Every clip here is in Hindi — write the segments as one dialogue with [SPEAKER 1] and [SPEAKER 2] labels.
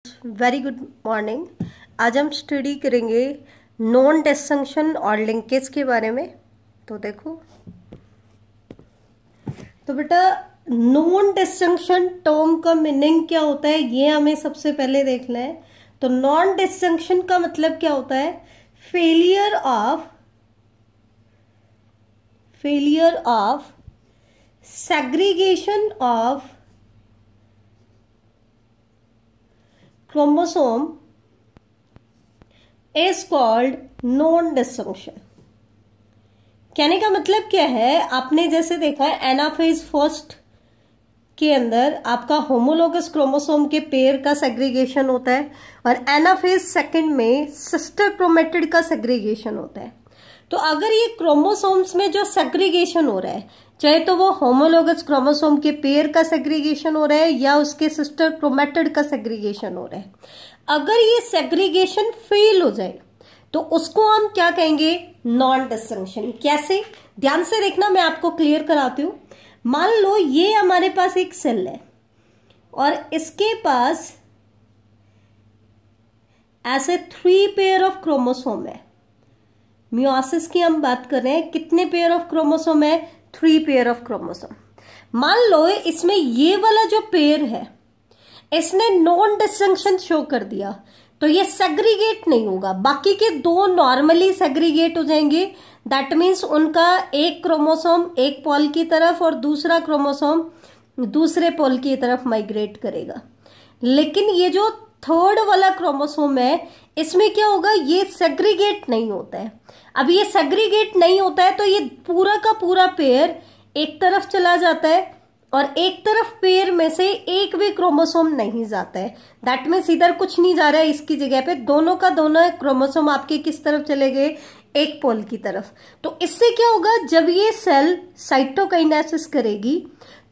[SPEAKER 1] Very good morning. आज हम स्टडी करेंगे नॉन डिसजंक्शन और लिंकेज के बारे में। तो देखो, तो बेटा नॉन डिसजंक्शन टर्म का मीनिंग क्या होता है ये हमें सबसे पहले देखना है। तो नॉन डिसजंक्शन का मतलब क्या होता है? Failure of segregation of chromosome is called non disjunction. कहने का मतलब क्या है, आपने जैसे देखा है एनाफेज फर्स्ट के अंदर आपका होमोलोगस क्रोमोसोम के पेयर का सेग्रीगेशन होता है और एनाफेज सेकंड में सिस्टर क्रोमेटिड का सेग्रीगेशन होता है। तो अगर ये क्रोमोसोम्स में जो सेग्रीगेशन हो रहा है, चाहे तो वो होमोलोगस क्रोमोसोम के पेयर का सेग्रीगेशन हो रहा है या उसके सिस्टर क्रोमेटिड का सेग्रीगेशन हो रहा है, अगर ये सेग्रीगेशन फेल हो जाए तो उसको हम क्या कहेंगे? Non disjunction. कैसे? ध्यान से देखना, मैं आपको क्लियर कराती हूं। मान लो ये हमारे पास एक सेल है और इसके पास ऐसे 3 पेयर ऑफ क्रोमोसोम है। मियोसिस की हम बात कर रहे हैं, कितने पेयर ऑफ क्रोमोसोम है? 3 पेयर ऑफ क्रोमोसोम। मान लो इसमें ये वाला जो पेयर है इसने नॉन डिसजंक्शन शो कर दिया तो ये सेग्रीगेट नहीं होगा, बाकी के 2 नॉर्मली सेग्रीगेट हो जाएंगे। दैट मीन्स उनका एक क्रोमोसोम एक पोल की तरफ और दूसरा क्रोमोसोम दूसरे पोल की तरफ माइग्रेट करेगा। लेकिन ये जो थर्ड वाला क्रोमोसोम है इसमें क्या होगा? ये सेग्रीगेट नहीं होता है। अब ये सेग्रीगेट नहीं होता है तो ये पूरा का पूरा पेयर एक तरफ चला जाता है और एक तरफ पेयर में से एक भी क्रोमोसोम नहीं जाता है। दैट मीन्स इधर कुछ नहीं जा रहा है, इसकी जगह पे दोनों का दोनों क्रोमोसोम आपके किस तरफ चले गए? एक पोल की तरफ। तो इससे क्या होगा? जब ये सेल साइटोकाइनेसिस करेगी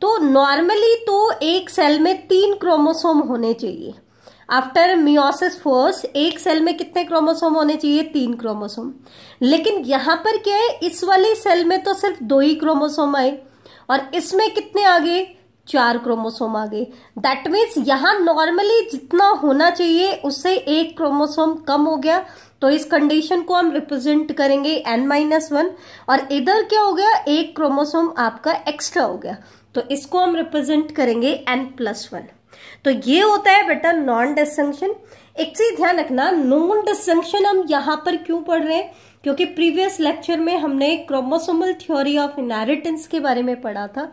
[SPEAKER 1] तो नॉर्मली तो एक सेल में 3 क्रोमोसोम होने चाहिए। आफ्टर मियोसिस फर्स्ट एक सेल में कितने क्रोमोसोम होने चाहिए? 3 क्रोमोसोम। लेकिन यहां पर क्या है, इस वाले सेल में तो सिर्फ 2 ही क्रोमोसोम आए और इसमें कितने आ गए? 4 क्रोमोसोम आ गए। दैट मीन्स यहां नॉर्मली जितना होना चाहिए उससे 1 क्रोमोसोम कम हो गया। तो इस कंडीशन को हम रिप्रेजेंट करेंगे n-1 और इधर क्या हो गया? 1 क्रोमोसोम आपका एक्स्ट्रा हो गया, तो इसको हम रिप्रेजेंट करेंगे n+1। तो ये होता है बेटा नॉन डिसजंक्शन। एक चीज ध्यान रखना, नॉन डिसजंक्शन हम यहां पर क्यों पढ़ रहे हैं? क्योंकि प्रीवियस लेक्चर में हमने क्रोमोसोमल थ्योरी ऑफ इनहेरिटेंस के बारे में पढ़ा था।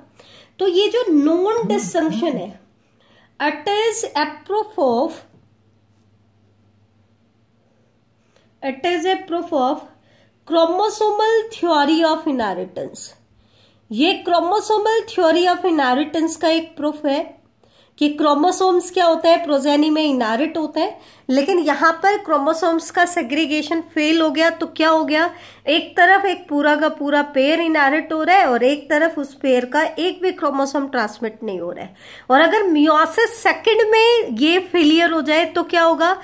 [SPEAKER 1] तो ये जो नॉन डिसजंक्शन है, it is a proof of chromosomal theory of inheritance. ये क्रोमोसोमल थ्योरी ऑफ इनहेरिटेंस का एक प्रूफ है कि क्रोमोसोम्स क्या होते हैं? प्रोजेनी में इनहेरिट होते हैं। लेकिन यहां पर क्रोमोसोम्स का सेग्रीगेशन फेल हो गया तो क्या हो गया? एक तरफ एक पूरा का पूरा पेयर इनहेरिट हो रहा है और एक तरफ उस पेयर का एक भी क्रोमोसोम ट्रांसमिट नहीं हो रहा है। और अगर मियोसिस सेकंड में ये फेलियर हो जाए तो क्या होगा?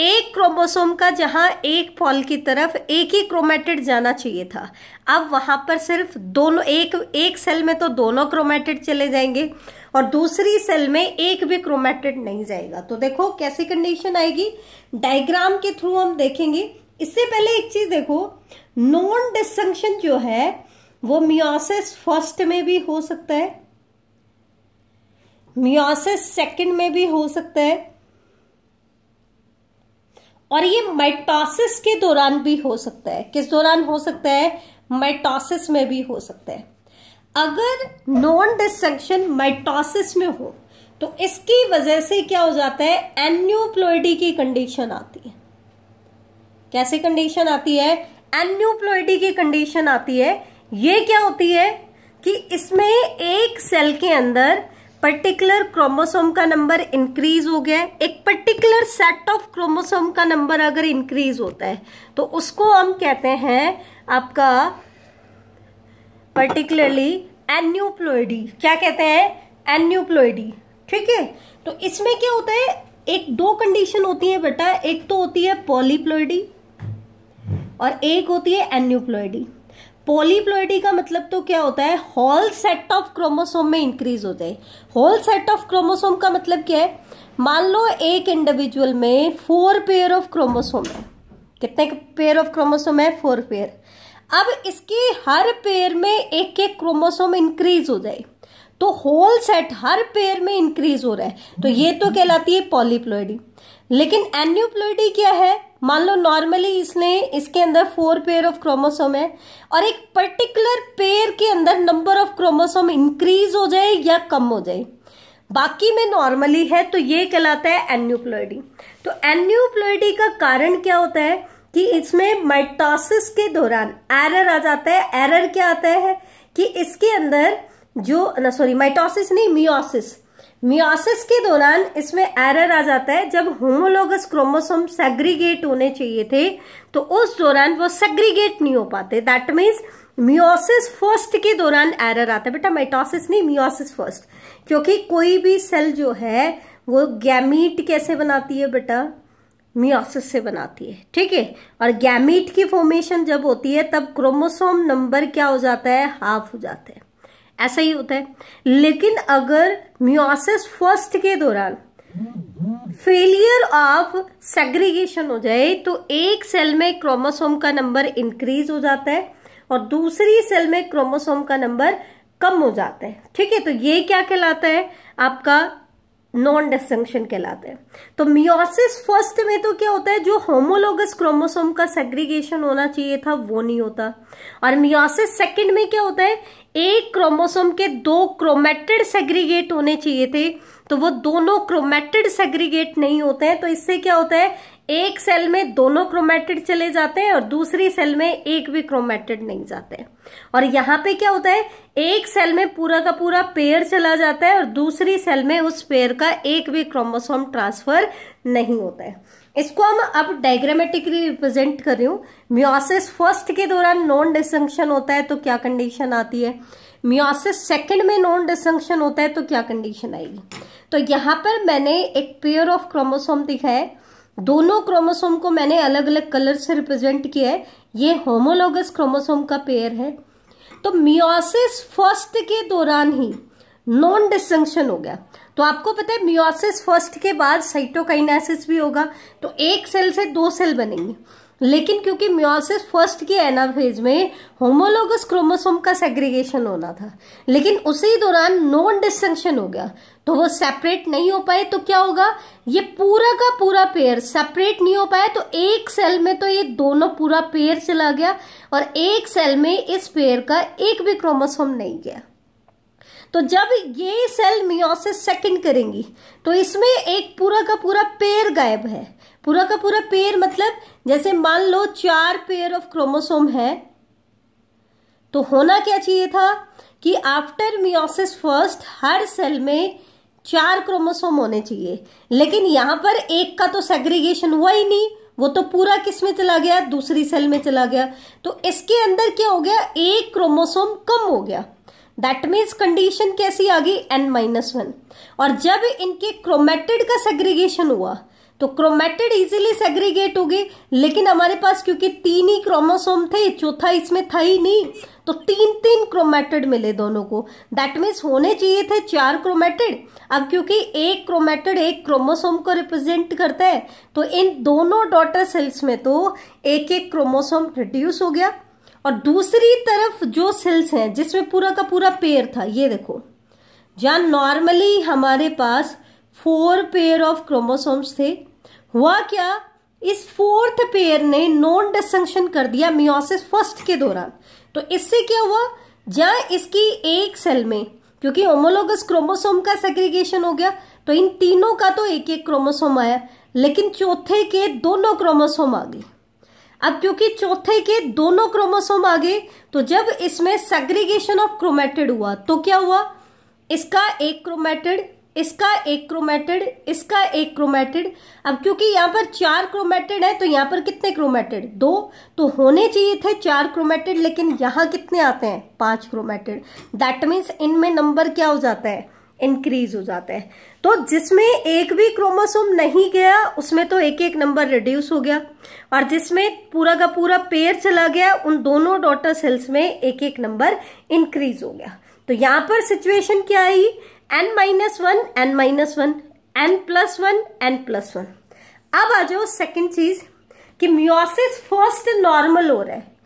[SPEAKER 1] एक क्रोमोसोम का जहां एक पोल की तरफ एक ही क्रोमेटिड जाना चाहिए था, अब वहां पर सिर्फ दोनों, एक सेल में तो दोनों क्रोमेटिड चले जाएंगे और दूसरी सेल में एक भी क्रोमेटिड नहीं जाएगा। तो देखो कैसी कंडीशन आएगी, डायग्राम के थ्रू हम देखेंगे। इससे पहले एक चीज देखो, नॉन डिसजंक्शन जो है वो मियोसिस फर्स्ट में भी हो सकता है, मियोसिस सेकंड में भी हो सकता है और ये माइटोसिस के दौरान भी हो सकता है। किस दौरान हो सकता है? माइटोसिस में भी हो सकता है। अगर नॉन डिसजंक्शन माइटोसिस में हो तो इसकी वजह से क्या हो जाता है? एन्यूप्लॉइडी की कंडीशन आती है। कैसी कंडीशन आती है? एन्यूप्लॉइडी की कंडीशन आती है। ये क्या होती है कि इसमें एक सेल के अंदर पर्टिकुलर क्रोमोसोम का नंबर इंक्रीज हो गया है। एक पर्टिकुलर सेट ऑफ क्रोमोसोम का नंबर अगर इंक्रीज होता है तो उसको हम कहते हैं आपका पर्टिकुलरली एन्यूप्लॉइडी। क्या कहते हैं? एन्यूप्लॉइडी। ठीक है, तो इसमें क्या होता है? 1-2 कंडीशन होती है बेटा, एक तो होती है पॉलीप्लॉइडी और एक होती है एन्यूप्लॉइडी। पॉलीप्लॉइडी का मतलब तो क्या होता है, होल सेट ऑफ क्रोमोसोम में इंक्रीज हो जाए। होल सेट ऑफ क्रोमोसोम का मतलब क्या है, मान लो एक इंडिविजुअल में 4 पेयर ऑफ क्रोमोसोम है। कितने पेयर ऑफ क्रोमोसोम है, 4 पेयर। अब इसके हर पेयर में एक एक क्रोमोसोम इंक्रीज हो जाए, तो होल सेट हर पेयर में इंक्रीज हो रहा है, तो ये तो कहलाती है पॉलीप्लॉइडी। लेकिन एन्यूप्लॉइडी क्या है, मान लो नॉर्मली इसके अंदर 4 पेयर ऑफ क्रोमोसोम है और एक पर्टिकुलर पेयर के अंदर नंबर ऑफ क्रोमोसोम इंक्रीज हो जाए या कम हो जाए, बाकी में नॉर्मली है, तो ये कहलाता है एन्यूप्लॉइडी। तो एन्यूप्लॉइडी का कारण क्या होता है कि इसमें माइटोसिस के दौरान एरर आ जाता है। एरर क्या आता है कि इसके अंदर माइटोसिस नहीं, मियोसिस के दौरान इसमें एरर आ जाता है। जब होमोलोगस क्रोमोसोम सेग्रीगेट होने चाहिए थे तो उस दौरान वो सेग्रीगेट नहीं हो पाते। दैट मीन्स मियोसिस फर्स्ट के दौरान एरर आता है। बेटा माइटोसिस नहीं, मियोसिस फर्स्ट, क्योंकि कोई भी सेल जो है वो गैमीट कैसे बनाती है बेटा, मियोसिस से बनाती है, ठीक है। और गैमीट की फॉर्मेशन जब होती है तब क्रोमोसोम नंबर क्या हो जाता है, हाफ हो जाता है, ऐसा ही होता है। लेकिन अगर मियोसिस फर्स्ट के दौरान फेलियर ऑफ सेग्रीगेशन हो जाए तो एक सेल में क्रोमोसोम का नंबर इंक्रीज हो जाता है और दूसरी सेल में क्रोमोसोम का नंबर कम हो जाता है, ठीक है। तो ये क्या कहलाता है, आपका नॉन डिस्टिंक्शन कहलाता है। तो मियोसिस फर्स्ट में तो क्या होता है, जो होमोलोगस क्रोमोसोम का सेग्रीगेशन होना चाहिए था वो नहीं होता। और मियोसिस सेकंड में क्या होता है, एक क्रोमोसोम के 2 क्रोमेटिड सेग्रीगेट होने चाहिए थे, तो वो दोनों क्रोमेटिड सेग्रीगेट नहीं होते हैं। तो इससे क्या होता है, एक सेल में दोनों क्रोमेटिड चले जाते हैं और दूसरी सेल में एक भी क्रोमेटिड नहीं जाते हैं। और यहाँ पे क्या होता है, एक सेल में पूरा का पूरा पेयर चला जाता है और दूसरी सेल में उस पेयर का एक भी क्रोमोसोम ट्रांसफर नहीं होता है। इसको हम अब डायग्रामेटिकली रिप्रेजेंट कर रही हूँ। मियोसिस फर्स्ट के दौरान नॉन डिस्टिंक्शन होता है तो क्या कंडीशन आती है, मियोसिस सेकंड में नॉन डिस्टिंक्शन होता है तो क्या कंडीशन आएगी। तो यहाँ पर मैंने एक पेयर ऑफ क्रोमोसोम दिखाया है, दोनों क्रोमोसोम को मैंने अलग अलग कलर से रिप्रेजेंट किया है। ये होमोलोगस क्रोमोसोम का पेयर है। तो मियोसिस फर्स्ट के दौरान ही नॉन डिस्टिंक्शन हो गया। तो आपको पता है मियोसिस फर्स्ट के बाद साइटोकाइनेसिस भी होगा, तो एक सेल से 2 सेल बनेंगे। लेकिन क्योंकि मियोसिस फर्स्ट के एनाफेज में होमोलोगस क्रोमोसोम का सेग्रीगेशन होना था, लेकिन उसी दौरान नॉन डिस्टिंक्शन हो गया, तो वो सेपरेट नहीं हो पाए। तो क्या होगा, ये पूरा का पूरा पेयर सेपरेट नहीं हो पाया, तो एक सेल में तो ये दोनों पूरा पेयर चला गया और एक सेल में इस पेयर का एक भी क्रोमोसोम नहीं गया। तो जब ये सेल मियोसिस सेकंड करेंगी तो इसमें एक पूरा का पूरा पेयर गायब है। पूरा का पूरा पेयर मतलब जैसे मान लो 4 पेयर ऑफ क्रोमोसोम है, तो होना क्या चाहिए था कि आफ्टर मियोसिस फर्स्ट हर सेल में 4 क्रोमोसोम होने चाहिए, लेकिन यहां पर एक का तो सेग्रीगेशन हुआ ही नहीं, वो तो पूरा किस में चला गया, दूसरी सेल में चला गया। तो इसके अंदर क्या हो गया, एक क्रोमोसोम कम हो गया। दैट मीन्स कंडीशन कैसी आ गई, n-1। और जब इनके क्रोमेटिड का सेग्रीगेशन हुआ तो क्रोमेटिड इजीली सेग्रीगेट हो गए, लेकिन हमारे पास क्योंकि 3 ही क्रोमोसोम थे, चौथा इसमें था ही नहीं, तो 3 क्रोमेटिड मिले दोनों को। दैट मीन्स होने चाहिए थे 4 क्रोमेटिड। अब क्योंकि एक क्रोमेटिड एक क्रोमोसोम को रिप्रेजेंट करता है, तो इन दोनों डॉटर सेल्स में तो एक एक क्रोमोसोम रिड्यूस हो गया। और दूसरी तरफ जो सेल्स हैं जिसमें पूरा का पूरा पेयर था, ये देखो, जहां नॉर्मली हमारे पास 4 पेयर ऑफ क्रोमोसोम्स थे, हुआ क्या, इस 4th पेयर ने नॉन डिस्टिंक्शन कर दिया मियोसिस फर्स्ट के दौरान। तो इससे क्या हुआ, जहां इसकी एक सेल में क्योंकि होमोलोगस क्रोमोसोम का सेग्रीगेशन हो गया, तो इन तीनों का तो एक एक क्रोमोसोम आया, लेकिन चौथे के दोनों क्रोमोसोम आ गए। अब क्योंकि चौथे के दोनों क्रोमोसोम आ गए, तो जब इसमें सेग्रीगेशन ऑफ क्रोमेटिड हुआ तो क्या हुआ, इसका एक क्रोमेटिड, इसका एक क्रोमेटिड, इसका एक क्रोमेटिड। अब क्योंकि यहाँ पर 4 क्रोमेटिड है तो यहाँ पर कितने क्रोमेटिड, 2, तो होने चाहिए थे 4 क्रोमेटिड, लेकिन यहाँ कितने आते हैं, 5 क्रोमेटिड। दैट मीन्स इनमें नंबर क्या हो जाता है, इंक्रीज हो जाता है। तो जिसमें एक भी क्रोमोसोम नहीं गया उसमें तो एक एक नंबर रिड्यूस हो गया, और जिसमें पूरा का पूरा पेयर चला गया उन दोनों डॉटर सेल्स में एक एक नंबर इंक्रीज हो गया। तो यहां पर सिचुएशन क्या आई, n-1 n-1 n+1 n+1। अब आ जाओ सेकेंड चीज कि मियोसिस फर्स्ट नॉर्मल हो रहा है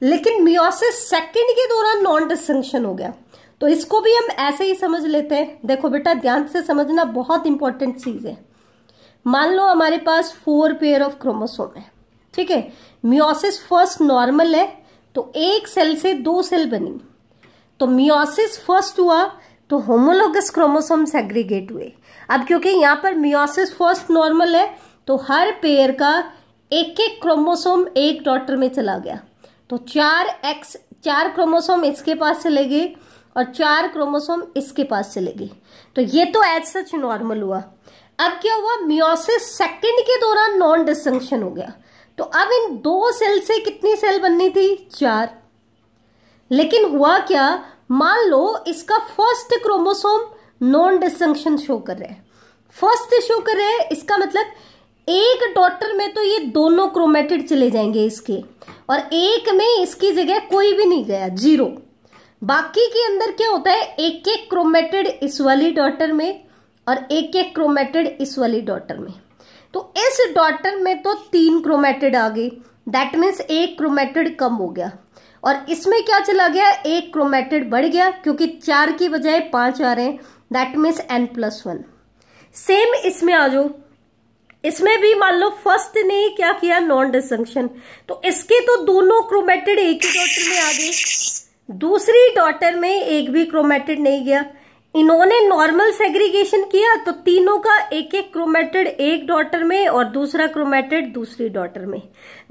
[SPEAKER 1] लेकिन मियोसिस सेकेंड के दौरान नॉन डिस्टिंक्शन हो गया। तो इसको भी हम ऐसे ही समझ लेते हैं। देखो बेटा ध्यान से समझना, बहुत इंपॉर्टेंट चीज है। मान लो हमारे पास 4 पेयर ऑफ क्रोमोसोम है, ठीक है। मियोसिस फर्स्ट नॉर्मल है तो एक सेल से 2 सेल बनी, तो मियोसिस फर्स्ट हुआ तो होमोलोगस क्रोमोसोम सेग्रीगेट हुए। अब क्योंकि यहां पर मियोसिस फर्स्ट नॉर्मल है तो हर पेयर का एक एक क्रोमोसोम एक डॉटर में चला गया, तो 4 क्रोमोसोम इसके पास चले गए और 4 क्रोमोसोम इसके पास चले गए। तो ये तो एज सच नॉर्मल हुआ। अब क्या हुआ, मियोसिस सेकंड के दौरान नॉन डिस्टिंक्शन हो गया। तो अब इन 2 सेल से कितनी सेल बननी थी, 4। लेकिन हुआ क्या, मान लो इसका first chromosome non distinction show कर रहा है, फर्स्ट शो कर रहा है, इसका मतलब एक डॉटर में तो ये दोनों क्रोमेटिड चले जाएंगे इसके, और एक में इसकी जगह कोई भी नहीं गया, 0। बाकी के अंदर क्या होता है, एक एक क्रोमेटिड इस वाली डॉटर में और एक एक क्रोमेटिड इस वाली डॉटर में। तो इस डॉटर में तो 3 क्रोमेटिड आ गए, दैट मीन्स एक क्रोमेटिड कम हो गया, और इसमें क्या चला गया, एक क्रोमेटिड बढ़ गया क्योंकि 4 की बजाय 5 आ रहे हैं, दैट मीन्स n+1। सेम इसमें आ जाओ, इसमें भी मान लो फर्स्ट ने क्या किया, नॉन डिस्टिंक्शन, तो इसके तो दोनों क्रोमेटिड एक ही डॉटर में आ गए, दूसरी डॉटर में एक भी क्रोमेटिड नहीं गया। इन्होंने नॉर्मल सेग्रीगेशन किया तो तीनों का एक एक क्रोमेटिड एक डॉटर में और दूसरा क्रोमेटिड दूसरी डॉटर में,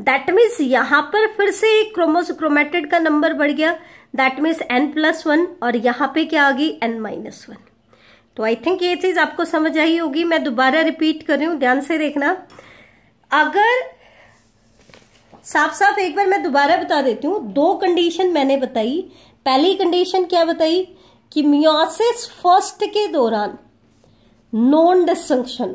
[SPEAKER 1] दैट मीन्स यहां पर फिर से एक क्रोमेटिड का नंबर बढ़ गया, दैट मीन्स n+1, और यहां पे क्या आ गई, n-1। तो आई थिंक ये चीज आपको समझ आई होगी। मैं दोबारा रिपीट कर रही हूं, ध्यान से देखना। अगर साफ साफ एक बार मैं दोबारा बता देती हूँ, 2 कंडीशन मैंने बताई। पहली कंडीशन क्या बताई कि मियोसिस फर्स्ट के दौरान नॉन डिस्टिंक्शन।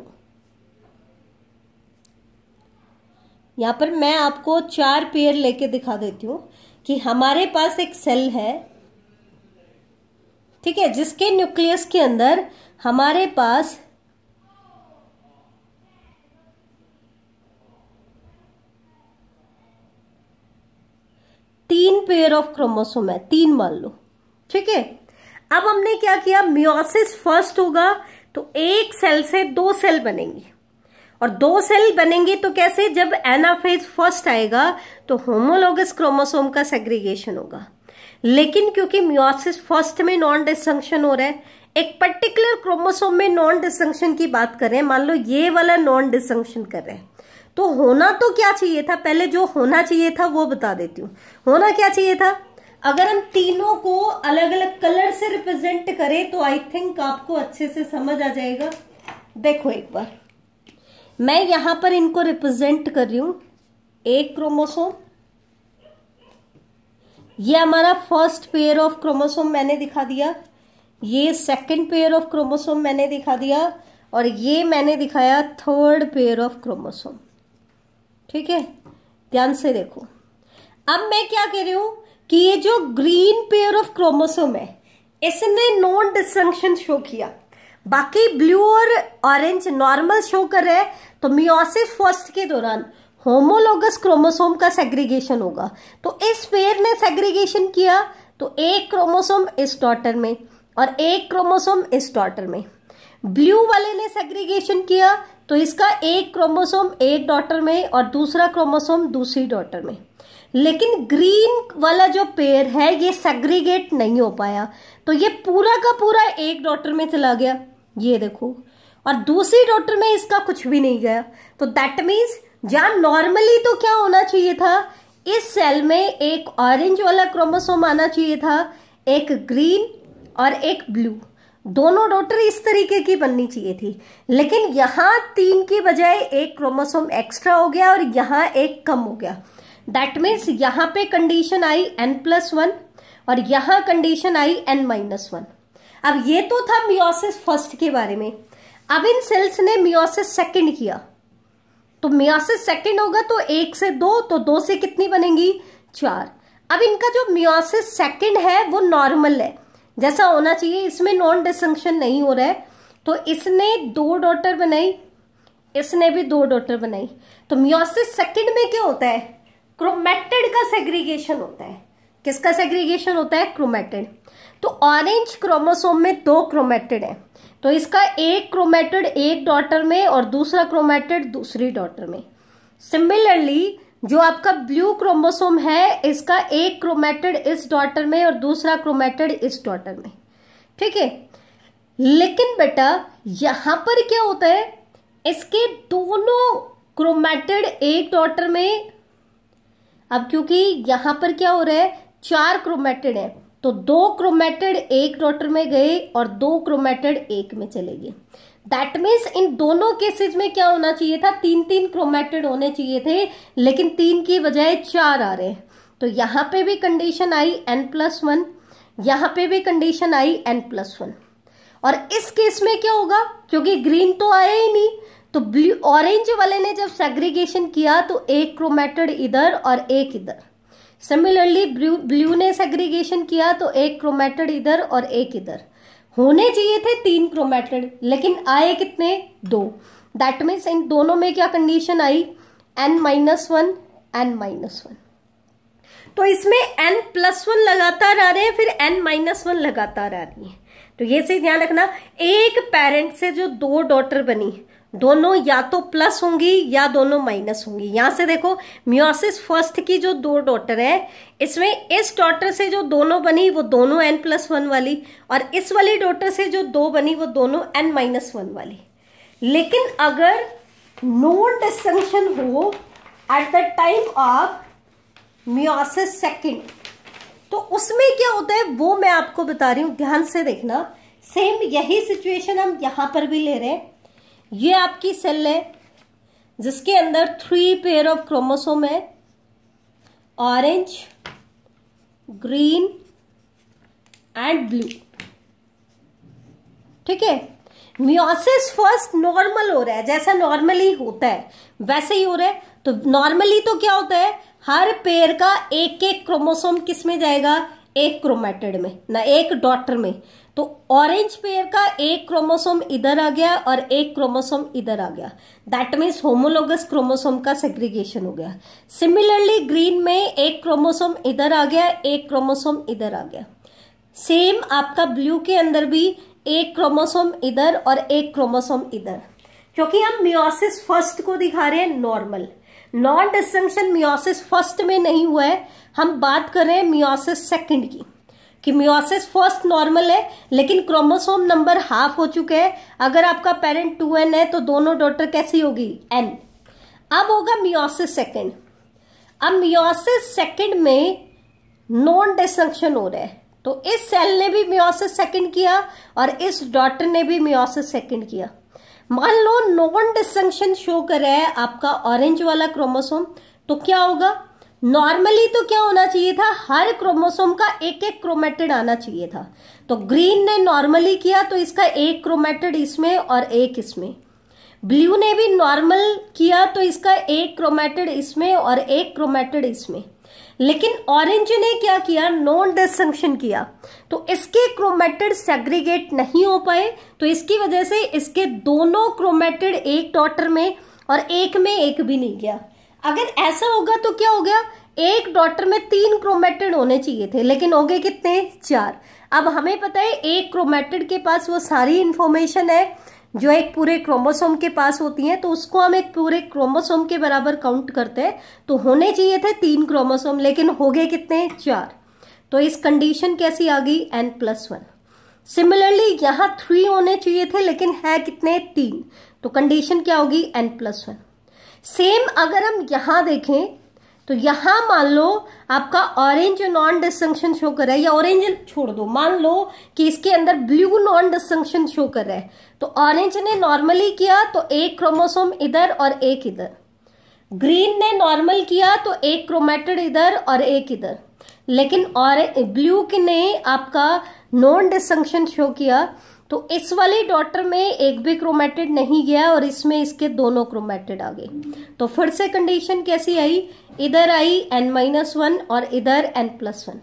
[SPEAKER 1] यहां पर मैं आपको 4 पेयर लेके दिखा देती हूं कि हमारे पास एक सेल है, ठीक है, जिसके न्यूक्लियस के अंदर हमारे पास 3 पेयर ऑफ क्रोमोसोम है, 3 मान लो, ठीक है। अब हमने क्या किया, मियोसिस फर्स्ट होगा तो एक सेल से 2 सेल बनेंगी, और 2 सेल बनेंगी तो कैसे, जब एनाफेज फर्स्ट आएगा तो होमोलोगस क्रोमोसोम का सेग्रीगेशन होगा। लेकिन क्योंकि मियोसिस फर्स्ट में नॉन डिस्टिंक्शन हो रहा है, एक पर्टिकुलर क्रोमोसोम में नॉन डिस्टिंक्शन की बात कर रहे हैं, मान लो ये वाला नॉन डिस्टिंक्शन कर रहे हैं, तो होना तो क्या चाहिए था, पहले जो होना चाहिए था वो बता देती हूँ। होना क्या चाहिए था, अगर हम तीनों को अलग अलग कलर से रिप्रेजेंट करें तो आई थिंक आपको अच्छे से समझ आ जाएगा। देखो एक बार मैं यहां पर इनको रिप्रेजेंट कर रही हूं, एक क्रोमोसोम, ये हमारा फर्स्ट पेयर ऑफ क्रोमोसोम मैंने दिखा दिया, ये सेकंड पेयर ऑफ क्रोमोसोम मैंने दिखा दिया, और ये मैंने दिखाया थर्ड पेयर ऑफ क्रोमोसोम, ठीक है। ध्यान से देखो, अब मैं क्या कह रही हूं कि ये जो ग्रीन पेयर ऑफ क्रोमोसोम है इसने नॉन डिस्टिंक्शन शो किया, बाकी ब्लू और ऑरेंज नॉर्मल शो कर रहे हैं। तो मियोसिस फर्स्ट के दौरान होमोलोगस क्रोमोसोम का सेग्रीगेशन होगा, तो इस पेयर ने सेग्रीगेशन किया तो एक क्रोमोसोम इस डॉटर में और एक क्रोमोसोम इस डॉटर में। ब्लू वाले ने सेग्रीगेशन किया तो इसका एक क्रोमोसोम एक डॉटर में और दूसरा क्रोमोसोम दूसरी डॉटर में। लेकिन ग्रीन वाला जो पेयर है ये सेग्रीगेट नहीं हो पाया, तो ये पूरा का पूरा एक डॉटर में चला गया, ये देखो, और दूसरी डॉटर में इसका कुछ भी नहीं गया। तो दैट मीन्स जहां नॉर्मली तो क्या होना चाहिए था, इस सेल में एक ऑरेंज वाला क्रोमोसोम आना चाहिए था, एक ग्रीन और एक ब्लू, दोनों डॉटर इस तरीके की बननी चाहिए थी। लेकिन यहां 3 की बजाय एक क्रोमोसोम एक्स्ट्रा हो गया और यहां एक कम हो गया। दैट मीन्स यहां पे कंडीशन आई n+1 और यहां कंडीशन आई n-1। अब ये तो था मियोसिस फर्स्ट के बारे में। अब इन सेल्स ने मियोसिस सेकंड किया, तो मियोसिस सेकंड होगा तो 1 से 2, तो 2 से कितनी बनेंगी 4। अब इनका जो मियोसिस सेकंड है वो नॉर्मल है, जैसा होना चाहिए, इसमें नॉन डिसंक्शन नहीं हो रहा है। तो इसने 2 डॉटर बनाई, इसने भी 2 डॉटर बनाई। तो मियोसिस सेकंड में क्या होता है, क्रोमैटिड का सेग्रीगेशन होता है। किसका सेग्रीगेशन होता है, क्रोमैटिड। तो ऑरेंज क्रोमोसोम में 2 क्रोमैटिड है, तो इसका एक क्रोमैटिड एक डॉटर में और दूसरा क्रोमैटिड दूसरी डॉटर में। सिमिलरली जो आपका ब्लू क्रोमोसोम है, इसका एक क्रोमैटिड इस डॉटर में और दूसरा क्रोमैटिड इस डॉटर में, ठीक है। लेकिन बेटा यहां पर क्या होता है, इसके दोनों क्रोमैटिड एक डॉटर में। अब क्योंकि यहां पर क्या हो रहा है, 4 क्रोमैटिड है, तो 2 क्रोमैटिड एक डॉटर में गए और 2 क्रोमैटिड एक में चले गए। दैट मीन्स इन दोनों केसेस में क्या होना चाहिए था, 3-3 क्रोमैटिड होने चाहिए थे, लेकिन 3 की बजाय 4 आ रहे हैं। तो यहां पे भी कंडीशन आई n+1, यहां पे भी कंडीशन आई n+1। और इस केस में क्या होगा, क्योंकि ग्रीन तो आया ही नहीं, तो ब्लू ऑरेंज वाले ने जब सेग्रीगेशन किया तो एक क्रोमैटिड इधर और एक इधर। सिमिलरली ब्लू ने सेग्रीगेशन किया तो एक क्रोमैटिड इधर और एक इधर। होने चाहिए थे 3 क्रोमैटिड, लेकिन आए कितने, 2। दैट मीन्स इन दोनों में क्या कंडीशन आई, n-1 n-1। तो इसमें n+1 लगातार आ रहे हैं, फिर n-1 लगातार आ रही है। तो ये चीज ध्यान रखना, एक पेरेंट से जो 2 डॉटर बनी, दोनों या तो प्लस होंगी या दोनों माइनस होंगी। यहां से देखो मियोसिस फर्स्ट की जो 2 डॉटर है, इसमें इस डॉटर से जो दोनों बनी वो दोनों n+1 वाली, और इस वाली डॉटर से जो 2 बनी वो दोनों n-1 वाली। लेकिन अगर नॉन डिसंक्शन हो eight the time of meiosis second, तो उसमें क्या होता है वो मैं आपको बता रही हूं, ध्यान से देखना। सेम यही सिचुएशन हम यहां पर भी ले रहे हैं। ये आपकी सेल है जिसके अंदर 3 पेयर ऑफ क्रोमोसोम है, ऑरेंज, ग्रीन एंड ब्लू, ठीक है। मियोसिस फर्स्ट नॉर्मल हो रहा है, जैसा नॉर्मली होता है वैसे ही हो रहा है। तो नॉर्मली तो क्या होता है, हर पेयर का एक एक क्रोमोसोम किस में जाएगा, एक क्रोमैटिड में ना, एक डॉटर में। तो ऑरेंज पेयर का एक क्रोमोसोम इधर आ गया और एक क्रोमोसोम इधर आ गया। दैट मीन्स होमोलोगस क्रोमोसोम का सेग्रीगेशन हो गया। सिमिलरली ग्रीन में एक क्रोमोसोम इधर आ गया, एक क्रोमोसोम इधर आ गया। सेम आपका ब्लू के अंदर भी एक क्रोमोसोम इधर और एक क्रोमोसोम इधर, क्योंकि हम मियोसिस फर्स्ट को दिखा रहे हैं नॉर्मल। नॉन डिसंक्शन मियोसिस फर्स्ट में नहीं हुआ है, हम बात कर रहे हैं मियोसिस सेकंड की, कि मियोसिस फर्स्ट नॉर्मल है लेकिन क्रोमोसोम नंबर हाफ हो चुके हैं। अगर आपका पेरेंट 2n है तो दोनों डॉटर कैसी होगी, n। अब होगा मियोसिस सेकंड। अब मियोसिस सेकंड में नॉन डिसंक्शन हो रहा है, तो इस सेल ने भी मियोसिस सेकंड किया और इस डॉटर ने भी मियोसिस सेकंड किया। मान लो नॉन डिसंक्शन शो कर रहा है आपका ऑरेंज वाला क्रोमोसोम, तो क्या होगा, नॉर्मली तो क्या होना चाहिए था, हर क्रोमोसोम का एक एक क्रोमैटिड आना चाहिए था। तो ग्रीन ने नॉर्मली किया तो इसका एक क्रोमैटिड इसमें और एक इसमें। ब्लू ने भी नॉर्मल किया तो इसका एक क्रोमैटिड इसमें और एक क्रोमैटिड इसमें। लेकिन ऑरेंज ने क्या किया, नॉन डिसंक्शन किया, तो इसके क्रोमैटिड सेग्रीगेट नहीं हो पाए, तो इसकी वजह से इसके दोनों क्रोमैटिड एक डॉटर में और एक में एक भी नहीं गया। अगर ऐसा होगा तो क्या हो गया, एक डॉटर में 3 क्रोमैटिड होने चाहिए थे, लेकिन हो गए कितने, 4। अब हमें पता है एक क्रोमैटिड के पास वो सारी इंफॉर्मेशन है जो एक पूरे क्रोमोसोम के पास होती है, तो उसको हम एक पूरे क्रोमोसोम के बराबर काउंट करते हैं। तो होने चाहिए थे 3 क्रोमोसोम, लेकिन हो गए कितने, 4। तो इस कंडीशन कैसी आ गई, n+1। सिमिलरली यहां 3 होने चाहिए थे लेकिन है कितने, 3। तो कंडीशन क्या होगी, n+1। सेम अगर हम यहां देखें तो यहां मान लो आपका ऑरेंज नॉन डिसंक्शन शो कर रहा है, या ऑरेंज छोड़ दो, मान लो कि इसके अंदर ब्लू नॉन डिसंक्शन शो कर रहा है, तो ऑरेंज ने नॉर्मली किया तो एक क्रोमोसोम इधर और एक इधर। ग्रीन ने नॉर्मल किया तो एक क्रोमैटिड इधर और एक इधर। लेकिन और ब्लू के ने आपका नॉन डिसंक्शन शो किया, तो इस वाली डॉटर में एक भी क्रोमेटिड नहीं गया और इसमें इसके दोनों क्रोमेटिड आ गए। तो फिर से कंडीशन कैसी आई, इधर आई n-1 और इधर n+1।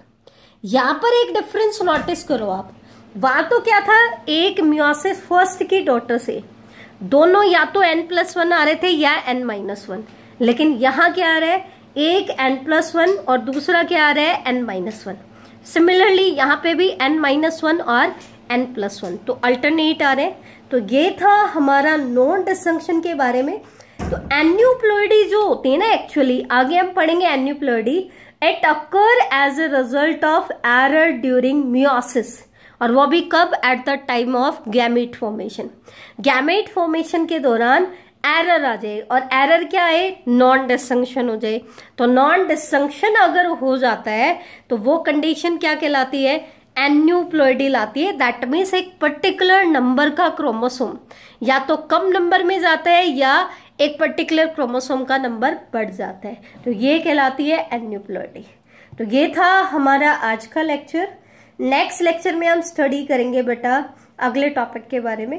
[SPEAKER 1] यहां पर एक डिफरेंस नोटिस करो आप, वहां तो क्या था, एक मियोसिस फर्स्ट की डॉटर से दोनों या तो n+1 आ रहे थे या n-1, लेकिन यहां क्या आ रहा है, एक n+1 और दूसरा क्या आ रहा है n-1। सिमिलरली यहाँ पे भी n-1 और n+1, तो अल्टरनेट आ रहे हैं। तो ये था हमारा नॉन डिसंक्शन के बारे में। तो एन्यूप्लॉइडी जो होती है ना, एक्चुअली आगे हम पढ़ेंगे aneuploidy, it occur as a result of error during meiosis, और वो भी कब, at the time of gamete formation. Gamete formation के दौरान एरर आ जाए, और एरर क्या है, नॉन डिसंक्शन हो जाए। तो नॉन डिसंक्शन अगर हो जाता है तो वो कंडीशन क्या कहलाती है, एन्यूप्लॉइडी लाती है। दैट मीन्स एक पर्टिकुलर नंबर का क्रोमोसोम या तो कम नंबर में जाता है या एक पर्टिकुलर क्रोमोसोम का नंबर बढ़ जाता है, तो ये कहलाती है एन्यूप्लॉइडी। तो ये था हमारा आज का लेक्चर। नेक्स्ट लेक्चर में हम स्टडी करेंगे बेटा अगले टॉपिक के बारे में।